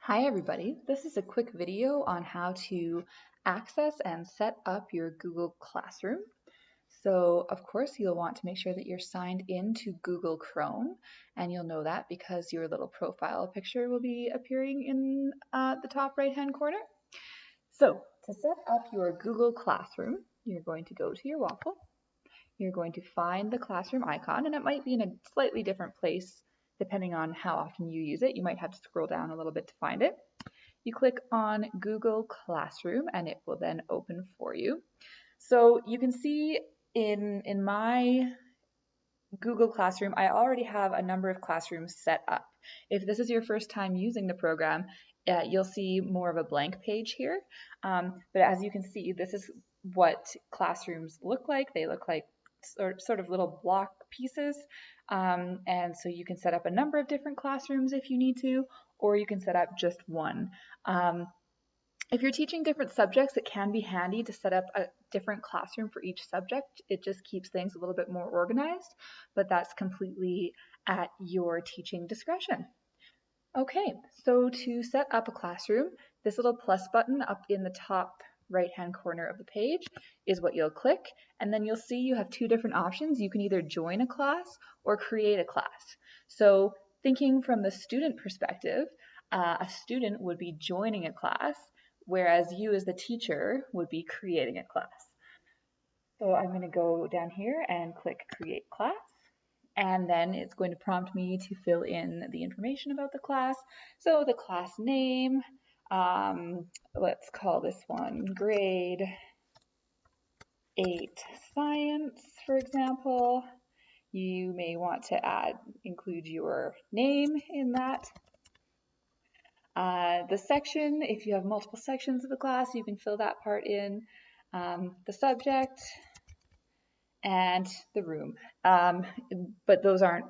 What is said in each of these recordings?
Hi everybody, this is a quick video on how to access and set up your Google Classroom. So of course you'll want to make sure that you're signed in to Google Chrome, and you'll know that because your little profile picture will be appearing in the top right hand corner. So to set up your Google Classroom, you're going to go to your waffle. You're going to find the classroom icon, and it might be in a slightly different place depending on how often you use it. You might have to scroll down a little bit to find it. You click on Google Classroom and it will then open for you. So you can see in my Google Classroom, I already have a number of classrooms set up. If this is your first time using the program, you'll see more of a blank page here. But as you can see, this is what classrooms look like. They look like sort of little block pieces. And so you can set up a number of different classrooms if you need to, or you can set up just one. If you're teaching different subjects, it can be handy to set up a different classroom for each subject. It just keeps things a little bit more organized, but that's completely at your teaching discretion. Okay, so to set up a classroom, this little plus button up in the top right-hand corner of the page is what you'll click, and then you'll see you have two different options. You can either join a class or create a class. So thinking from the student perspective, a student would be joining a class, whereas you as the teacher would be creating a class. So I'm going to go down here and click Create Class, and then it's going to prompt me to fill in the information about the class. So the class name, let's call this one Grade 8 Science, for example. You may want to include your name in that. The section, if you have multiple sections of the class, you can fill that part in. The subject and the room, but those aren't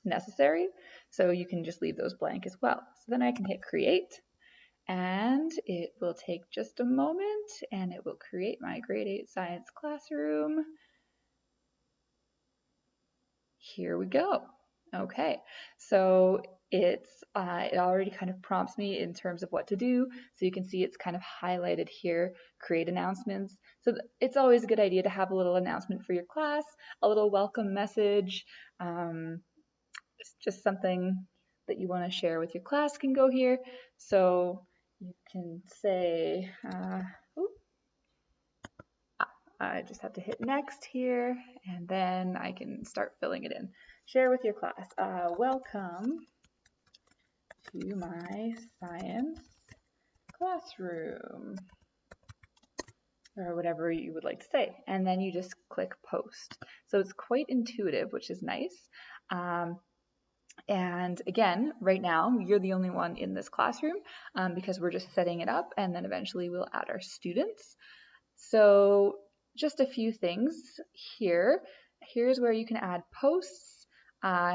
necessary, so you can just leave those blank as well. So then I can hit create, and it will take just a moment, and it will create my grade 8 science classroom. Here we go. Okay, so it already kind of prompts me in terms of what to do. So you can see it's kind of highlighted here, create announcements. So it's always a good idea to have a little announcement for your class, a little welcome message, just something that you want to share with your class can go here. So you can say, I just have to hit next here, and then I can start filling it in. Share with your class. Welcome to my science classroom, or whatever you would like to say. And then you just click post. So it's quite intuitive, which is nice. And again, right now, you're the only one in this classroom because we're just setting it up, and then eventually we'll add our students. So just a few things here. Here's where you can add posts,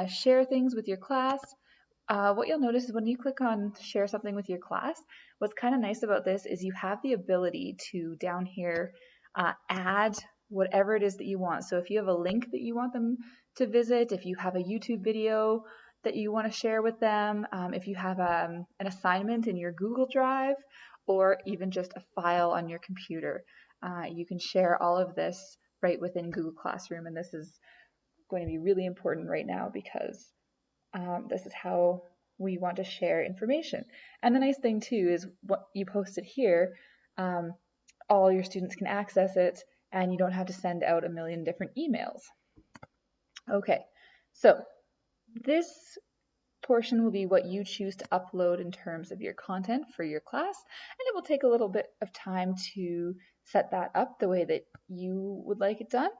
share things with your class. What you'll notice is when you click on share something with your class, what's kind of nice about this is you have the ability to down here add whatever it is that you want. So if you have a link that you want them to visit, if you have a YouTube video that you want to share with them, if you have an assignment in your Google Drive, or even just a file on your computer, you can share all of this right within Google Classroom, and this is going to be really important right now because this is how we want to share information. And the nice thing too is what you posted here, all your students can access it, and you don't have to send out a million different emails. Okay, so this portion will be what you choose to upload in terms of your content for your class, and it will take a little bit of time to set that up the way that you would like it done.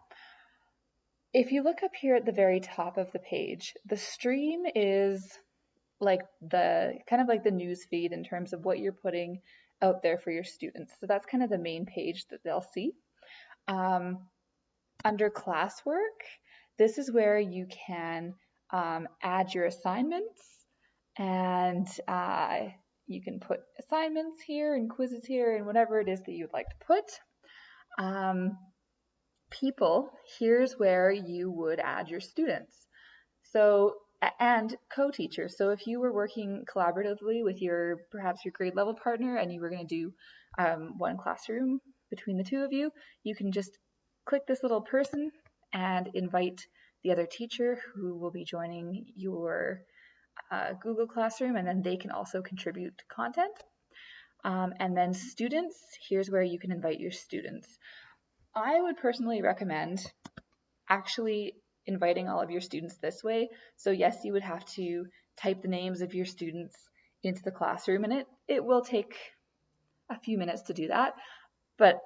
If you look up here at the very top of the page, the stream is like kind of like the news feed in terms of what you're putting out there for your students. So that's kind of the main page that they'll see. Under classwork, this is where you can add your assignments, and you can put assignments here and quizzes here and whatever it is that you'd like to put. People, here's where you would add your students. So and co-teachers. So if you were working collaboratively with perhaps your grade level partner and you were going to do one classroom between the two of you, you can just click this little person and invite the other teacher who will be joining your Google Classroom, and then they can also contribute content. And then students, here's where you can invite your students. I would personally recommend actually inviting all of your students this way. So yes, you would have to type the names of your students into the classroom, and it will take a few minutes to do that, but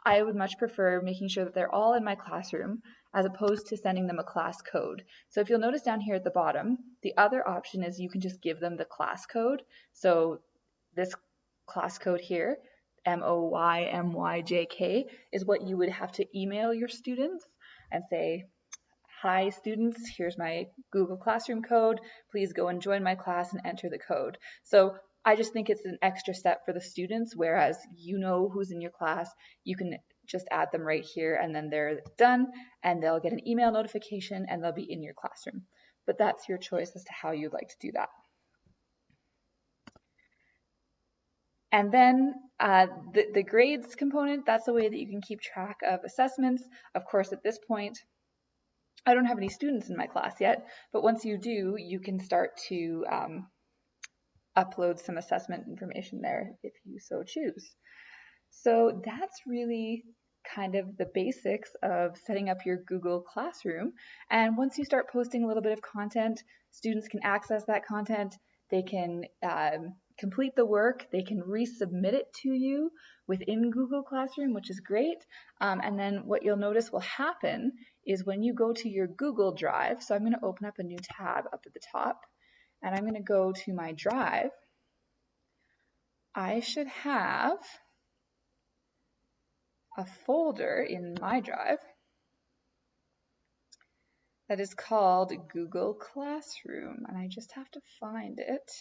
I would much prefer making sure that they're all in my classroom as opposed to sending them a class code. So if you'll notice down here at the bottom, the other option is you can just give them the class code. So this class code here, MOYMYJK, is what you would have to email your students and say, hi students, here's my Google Classroom code. Please go and join my class and enter the code. So I just think it's an extra step for the students, whereas you know who's in your class, you can just add them right here and then they're done and they'll get an email notification and they'll be in your classroom. But that's your choice as to how you'd like to do that. And then the grades component, that's a way that you can keep track of assessments. Of course, at this point, I don't have any students in my class yet, but once you do, you can start to upload some assessment information there if you so choose. So that's really kind of the basics of setting up your Google Classroom. And once you start posting a little bit of content, students can access that content. They can complete the work. They can resubmit it to you within Google Classroom, which is great. And then what you'll notice will happen is when you go to your Google Drive, so I'm going to open up a new tab up at the top, and I'm going to go to my Drive. I should have a folder in my Drive that is called Google Classroom, and I just have to find it.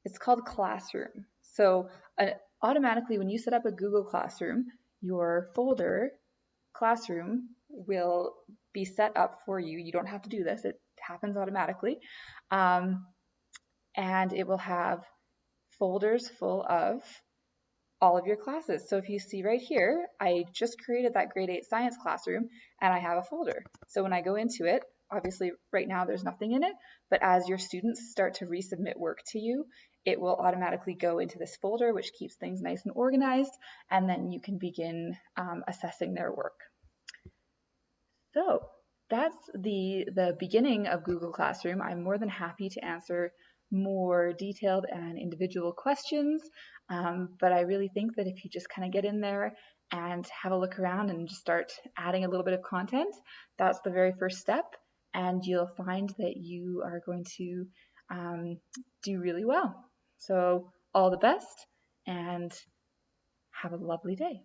It's called Classroom. So automatically when you set up a Google Classroom, your folder Classroom will be set up for you. You don't have to do this. It happens automatically. And it will have folders full of all of your classes. So if you see right here, I just created that grade 8 science classroom and I have a folder. So when I go into it, obviously right now there's nothing in it, but as your students start to resubmit work to you, it will automatically go into this folder, which keeps things nice and organized, and then you can begin assessing their work. So that's the beginning of Google Classroom. I'm more than happy to answer more detailed and individual questions, but I really think that if you just kind of get in there and have a look around and just start adding a little bit of content, that's the very first step, and you'll find that you are going to do really well. So all the best and have a lovely day.